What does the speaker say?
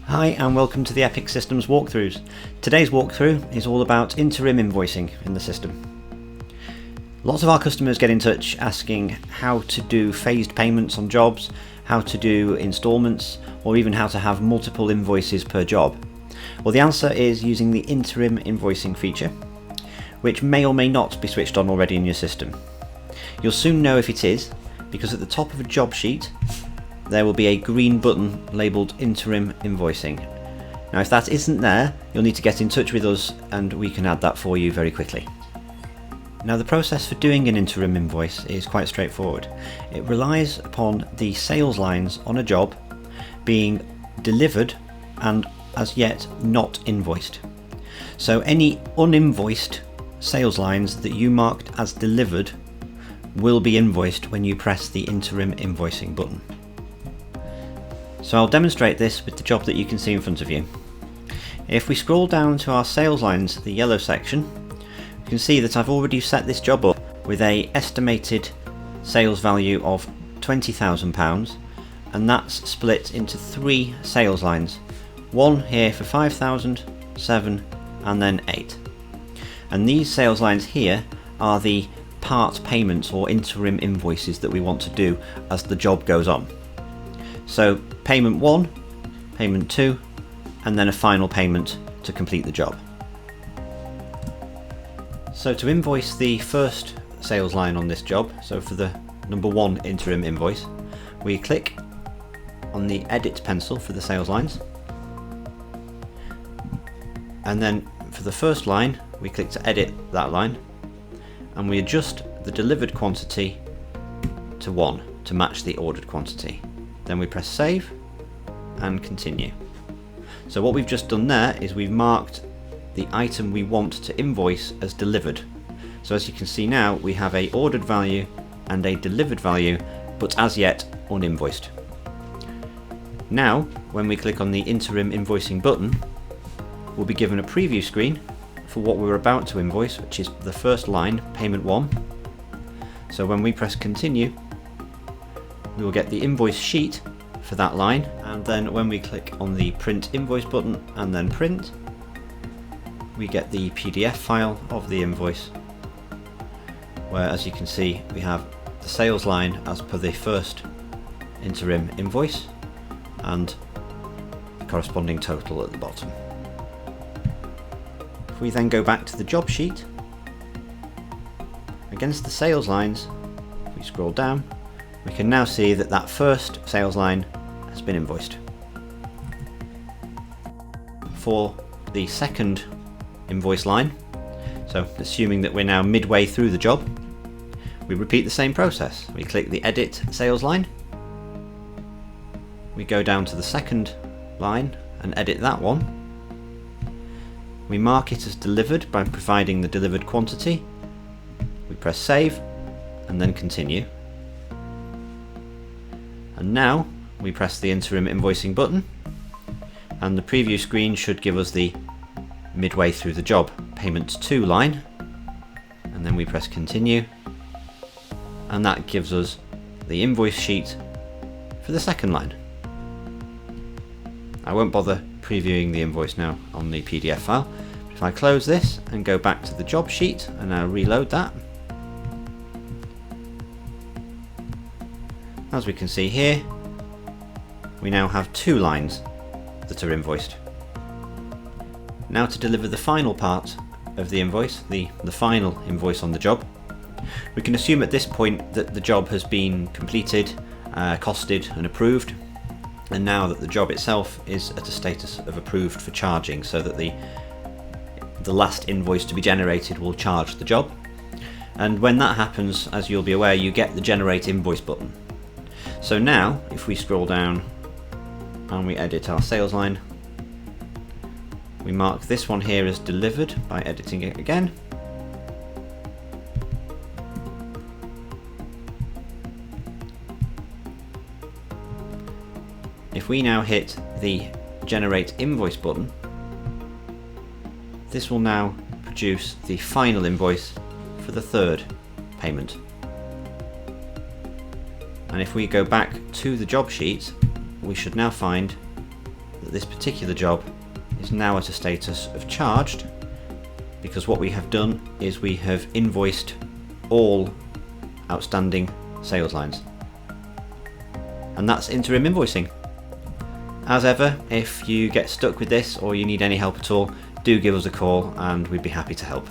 Hi and welcome to the Epix Systems walkthroughs. Today's walkthrough is all about interim invoicing in the system. Lots of our customers get in touch asking how to do phased payments on jobs, how to do instalments, or even how to have multiple invoices per job. Well, the answer is using the interim invoicing feature, which may or may not be switched on already in your system. You'll soon know if it is, because at the top of a job sheet there will be a green button labelled Interim Invoicing. Now if that isn't there, you'll need to get in touch with us and we can add that for you very quickly. Now the process for doing an interim invoice is quite straightforward. It relies upon the sales lines on a job being delivered and as yet not invoiced. So any uninvoiced sales lines that you marked as delivered will be invoiced when you press the Interim Invoicing button. So I'll demonstrate this with the job that you can see in front of you. If we scroll down to our sales lines, the yellow section, you can see that I've already set this job up with an estimated sales value of £20,000, and that's split into 3 sales lines. One here for 5,000, 7 and then 8. And these sales lines here are the part payments or interim invoices that we want to do as the job goes on. So payment 1, payment 2, and then a final payment to complete the job. So to invoice the first sales line on this job, so for the number 1 interim invoice, we click on the edit pencil for the sales lines, and then for the first line we click to edit that line, and we adjust the delivered quantity to 1 to match the ordered quantity. Then we press save and continue. So what we've just done there is we've marked the item we want to invoice as delivered. So as you can see now, we have a ordered value and a delivered value, but as yet uninvoiced. Now when we click on the interim invoicing button, we'll be given a preview screen for what we're about to invoice, which is the first line, payment 1. So when we press continue, we will get the invoice sheet for that line, and then when we click on the print invoice button and then print, we get the PDF file of the invoice, where as you can see we have the sales line as per the first interim invoice and the corresponding total at the bottom. If we then go back to the job sheet, against the sales lines, if we scroll down, we can now see that that first sales line has been invoiced. For the second invoice line, so assuming that we're now midway through the job, we repeat the same process. We click the edit sales line, we go down to the second line and edit that one. We mark it as delivered by providing the delivered quantity. We press save and then continue. And now we press the interim invoicing button, and the preview screen should give us the midway through the job payment 2 line, and then we press continue, and that gives us the invoice sheet for the second line. I won't bother previewing the invoice now on the PDF file. If I close this and go back to the job sheet and now reload that, as we can see here, we now have 2 lines that are invoiced. Now to deliver the final part of the invoice, the final invoice on the job, we can assume at this point that the job has been completed, costed and approved, and now that the job itself is at a status of approved for charging, so that the last invoice to be generated will charge the job. And when that happens, as you'll be aware, you get the generate invoice button. So now if we scroll down and we edit our sales line, we mark this one here as delivered by editing it again. If we now hit the generate invoice button, this will now produce the final invoice for the third payment. And if we go back to the job sheet, we should now find the that this particular job is now at a status of charged, because what we have done is we have invoiced all outstanding sales lines. And that's interim invoicing. As ever, if you get stuck with this or you need any help at all, do give us a call and we'd be happy to help.